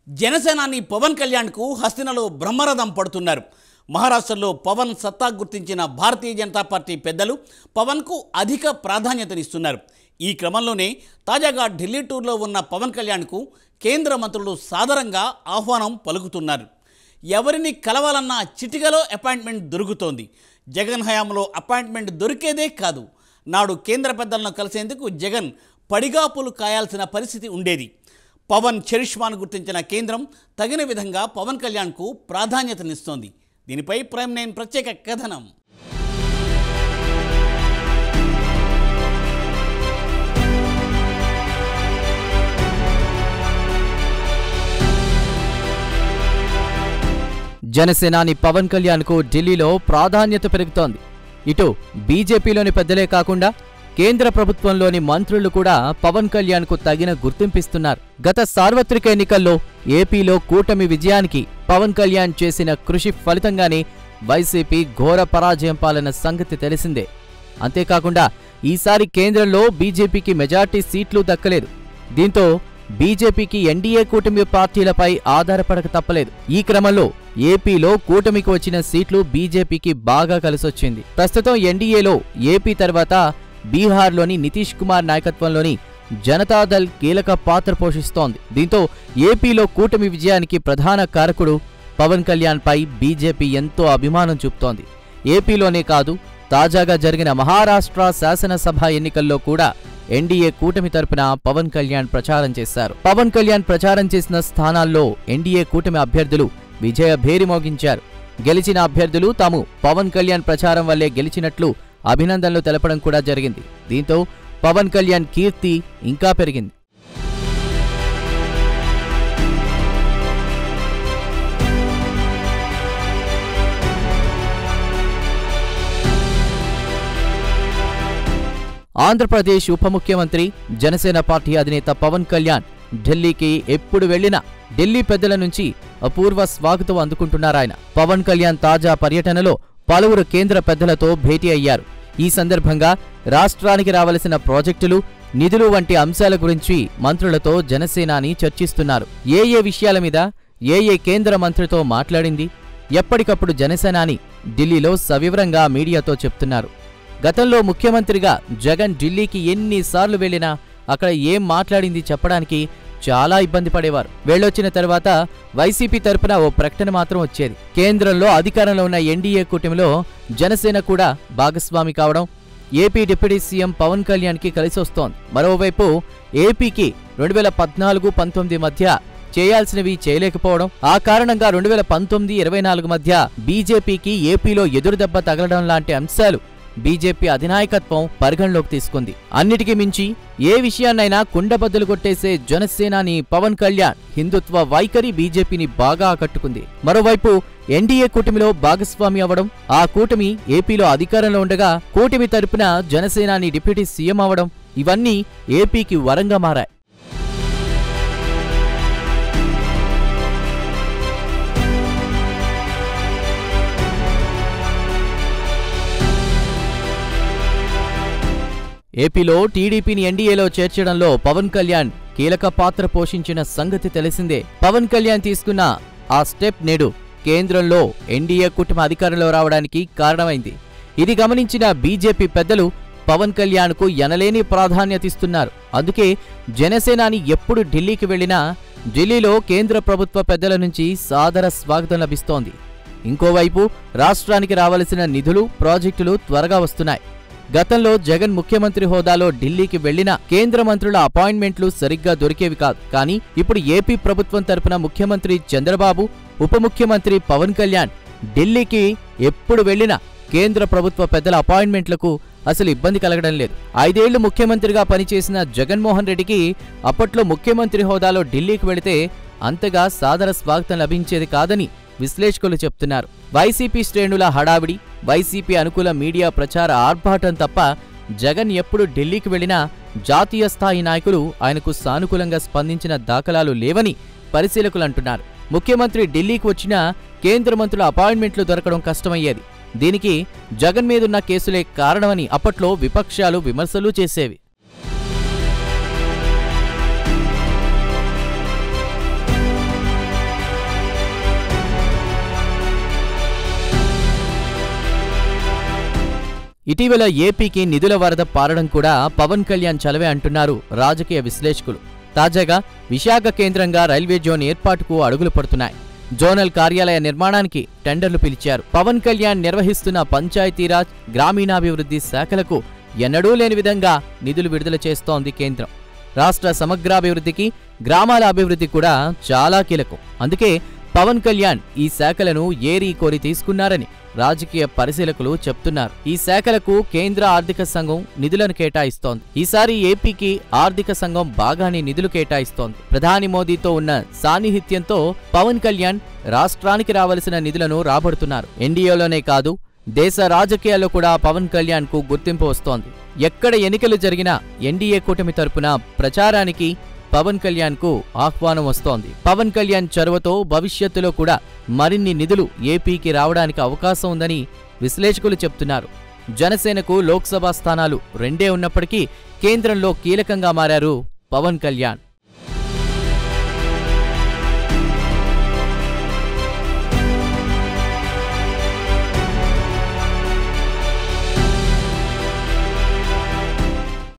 జనసేనాని పవన్ కళ్యాణ్కు హస్తినలో బ్రహ్మరథం పడుతున్నారు. మహారాష్ట్రలో పవన్ సత్తా గుర్తించిన భారతీయ జనతా పార్టీ పెద్దలు పవన్కు అధిక ప్రాధాన్యతనిస్తున్నారు. ఈ క్రమంలోనే తాజాగా ఢిల్లీ టూర్లో ఉన్న పవన్ కళ్యాణ్కు కేంద్ర మంత్రులు సాదరంగా ఆహ్వానం పలుకుతున్నారు. ఎవరిని కలవాలన్నా చిటికలో అపాయింట్మెంట్ దొరుకుతోంది. జగన్ హయాంలో అపాయింట్మెంట్ దొరికేదే కాదు, నాడు కేంద్ర పెద్దలను కలిసేందుకు జగన్ పడిగాపులు కాయాల్సిన పరిస్థితి ఉండేది. పవన్ చరిష్మాను గుర్తించిన కేంద్రం తగిన విధంగా పవన్ కళ్యాణ్కు ప్రాధాన్యతనిస్తోంది. దీనిపై ప్రైమ్ 9 ప్రత్యేక కథనం. జనసేనాని పవన్ కళ్యాణ్కు ఢిల్లీలో ప్రాధాన్యత పెరుగుతోంది. ఇటు బీజేపీలోని పెద్దలే కాకుండా కేంద్ర ప్రభుత్వంలోని మంత్రులు కూడా పవన్ కళ్యాణ్కు తగిన గుర్తింపిస్తున్నారు. గత సార్వత్రిక ఎన్నికల్లో ఏపీలో కూటమి విజయానికి పవన్ కళ్యాణ్ చేసిన కృషి ఫలితంగానే వైసీపీ ఘోర పరాజయం పాలన సంగతి తెలిసిందే. అంతేకాకుండా ఈసారి కేంద్రంలో బీజేపీకి మెజార్టీ సీట్లు దక్కలేదు. దీంతో బీజేపీకి ఎన్డీఏ కూటమి పార్టీలపై ఆధారపడక తప్పలేదు. ఈ క్రమంలో ఏపీలో కూటమికి వచ్చిన సీట్లు బీజేపీకి బాగా కలిసొచ్చింది. ప్రస్తుతం ఎన్డీఏలో ఏపీ తర్వాత బీహార్లోని నితీష్ కుమార్ నాయకత్వంలోని జనతాదళ్ కీలక పాత్ర పోషిస్తోంది. దీంతో ఏపీలో కూటమి విజయానికి ప్రధాన కారకుడు పవన్ కళ్యాణ్పై బీజేపీ ఎంతో అభిమానం చూపుతోంది. ఏపీలోనే కాదు, తాజాగా జరిగిన మహారాష్ట్ర శాసనసభ ఎన్నికల్లో కూడా ఎన్డీఏ కూటమి తరపున పవన్ కళ్యాణ్ ప్రచారం చేశారు. పవన్ కళ్యాణ్ ప్రచారం చేసిన స్థానాల్లో ఎన్డీఏ కూటమి అభ్యర్థులు విజయ భేరి మోగించారు. గెలిచిన అభ్యర్థులు తాము పవన్ కళ్యాణ్ ప్రచారం వల్లే గెలిచినట్లు అభినందనలు తెలపడం కూడా జరిగింది. దీంతో పవన్ కళ్యాణ్ కీర్తి ఇంకా పెరిగింది. ఆంధ్రప్రదేశ్ ఉప ముఖ్యమంత్రి, జనసేన పార్టీ అధినేత పవన్ కళ్యాణ్ ఢిల్లీకి ఎప్పుడు వెళ్లినా ఢిల్లీ పెద్దల నుంచి అపూర్వ స్వాగతం అందుకుంటున్నారాయన. పవన్ కళ్యాణ్ తాజా పర్యటనలో పలువురు కేంద్ర పెద్దలతో భేటీ అయ్యారు. ఈ సందర్భంగా రాష్ట్రానికి రావలసిన ప్రాజెక్టులు, నిధులు వంటి అంశాల గురించి మంత్రులతో జనసేనాని చర్చిస్తున్నారు. ఏ విషయాల మీద ఏ కేంద్ర మంత్రితో మాట్లాడింది ఎప్పటికప్పుడు జనసేనాని ఢిల్లీలో సవివరంగా మీడియాతో చెప్తున్నారు. గతంలో ముఖ్యమంత్రిగా జగన్ ఢిల్లీకి ఎన్నిసార్లు వెళ్లినా అక్కడ ఏం మాట్లాడింది చెప్పడానికి చాలా ఇబ్బంది పడేవారు. వెళ్ళొచ్చిన తర్వాత వైసీపీ తరపున ఓ ప్రకటన మాత్రం వచ్చేది. కేంద్రంలో అధికారంలో ఉన్న ఎన్డీఏ కూటమిలో జనసేన కూడా భాగస్వామి కావడం ఏపీ డిప్యూటీ సీఎం పవన్ కళ్యాణ్కి కలిసొస్తోంది. మరోవైపు ఏపీకి 2014-19 మధ్య చేయాల్సినవి చేయలేకపోవడం, ఆ కారణంగా 2019-24 మధ్య బీజేపీకి ఏపీలో ఎదురుదెబ్బ తగలడం లాంటి అంశాలు బీజేపీ అధినాయకత్వం పరిగణలోకి తీసుకుంది. అన్నిటికీ మించి ఏ విషయాన్నైనా కుండబద్దలు కొట్టేసే జనసేనాని పవన్ కళ్యాణ్ హిందుత్వ వైఖరి బీజేపీని బాగా ఆకట్టుకుంది. మరోవైపు ఎన్డీఏ కూటమిలో భాగస్వామి అవ్వడం, ఆ కూటమి ఏపీలో అధికారంలో ఉండగా కూటమి తరపున జనసేనాని డిప్యూటీ సీఎం అవ్వడం, ఇవన్నీ ఏపీకి వరంగా మారాయి. ఏపీలో టీడీపీని ఎన్డీఏలో చేర్చడంలో పవన్ కళ్యాణ్ కీలక పాత్ర పోషించిన సంగతి తెలిసిందే. పవన్ కళ్యాణ్ తీసుకున్న ఆ స్టెప్ నేడు కేంద్రంలో ఎన్డీఏ కూటమి అధికారంలో రావడానికి కారణమైంది. ఇది గమనించిన బీజేపీ పెద్దలు పవన్ కళ్యాణ్కు ఎనలేని ప్రాధాన్యత ఇస్తున్నారు. అందుకే జనసేనాని ఎప్పుడు ఢిల్లీకి వెళ్లినా ఢిల్లీలో కేంద్ర ప్రభుత్వ పెద్దల నుంచి సాదర స్వాగతం లభిస్తోంది. ఇంకోవైపు రాష్ట్రానికి రావలసిన నిధులు, ప్రాజెక్టులు త్వరగా వస్తున్నాయి. గతంలో జగన్ ముఖ్యమంత్రి హోదాలో ఢిల్లీకి వెళ్లిన కేంద్ర మంత్రుల అపాయింట్మెంట్లు సరిగ్గా దొరికేవి కాదు. కానీ ఇప్పుడు ఏపీ ప్రభుత్వం తరపున ముఖ్యమంత్రి చంద్రబాబు, ఉప ముఖ్యమంత్రి పవన్ కళ్యాణ్ ఢిల్లీకి ఎప్పుడు వెళ్లినా కేంద్ర ప్రభుత్వ పెద్దల అపాయింట్మెంట్లకు అసలు ఇబ్బంది కలగడం లేదు. 5 ఏళ్లు ముఖ్యమంత్రిగా పనిచేసిన జగన్మోహన్ రెడ్డికి అప్పట్లో ముఖ్యమంత్రి హోదాలో ఢిల్లీకి వెళితే అంతగా సాదర స్వాగతం లభించేది కాదని విశ్లేషకులు చెప్తున్నారు. వైసీపీ శ్రేణుల హడావిడి, వైసీపీ అనుకూల మీడియా ప్రచార ఆర్భాటం తప్ప జగన్ ఎప్పుడు ఢిల్లీకి వెళ్లినా జాతీయ స్థాయి నాయకులు ఆయనకు సానుకూలంగా స్పందించిన దాఖలాలు లేవని పరిశీలకులు అంటున్నారు. ముఖ్యమంత్రి ఢిల్లీకి వచ్చినా కేంద్ర మంత్రుల అపాయింట్మెంట్లు దొరకడం కష్టమయ్యేది. దీనికి జగన్ మీదున్న కేసులే కారణమని అప్పట్లో విపక్షాలు విమర్శలు చేసేవి. ఇటీవల ఏపీకి నిధుల వరద పారడం కూడా పవన్ కళ్యాణ్ చలవే అంటున్నారు రాజకీయ విశ్లేషకులు. తాజాగా విశాఖ కేంద్రంగా రైల్వే జోన్ ఏర్పాటుకు అడుగులు పడుతున్నాయి. జోనల్ కార్యాలయ నిర్మాణానికి టెండర్లు పిలిచారు. పవన్ కళ్యాణ్ నిర్వహిస్తున్న పంచాయతీరాజ్, గ్రామీణాభివృద్ధి శాఖలకు ఎన్నడూ లేని విధంగా నిధులు విడుదల చేస్తోంది కేంద్రం. రాష్ట్ర సమగ్రాభివృద్ధికి, గ్రామాల అభివృద్ధి కూడా చాలా కీలకం. అందుకే పవన్ కళ్యాణ్ ఈ శాఖలను ఏరి కోరి తీసుకున్నారని రాజకీయ పరిశీలకులు చెప్తున్నారు. ఈ శాఖలకు కేంద్ర ఆర్థిక సంఘం నిధులను కేటాయిస్తోంది. ఈసారి ఏపీకి ఆర్థిక సంఘం బాగానే నిధులు కేటాయిస్తోంది. ప్రధాని మోదీతో ఉన్న సాన్నిహిత్యంతో పవన్ కళ్యాణ్ రాష్ట్రానికి రావలసిన నిధులను రాబడుతున్నారు. ఎన్డీఏలోనే కాదు, దేశ రాజకీయాల్లో కూడా పవన్ కళ్యాణ్ కు గుర్తింపు వస్తోంది. ఎక్కడ ఎన్నికలు జరిగినా ఎన్డీఏ కూటమి తరపున ప్రచారానికి పవన్ కళ్యాణ్ కు ఆహ్వానం వస్తోంది. పవన్ కళ్యాణ్ చొరవతో భవిష్యత్తులో కూడా మరిన్ని నిధులు ఏపీకి రావడానికి అవకాశం ఉందని విశ్లేషకులు చెప్తున్నారు. జనసేనకు లోక్సభ స్థానాలు 2 ఉన్నప్పటికీ కేంద్రంలో కీలకంగా మారారు పవన్ కళ్యాణ్.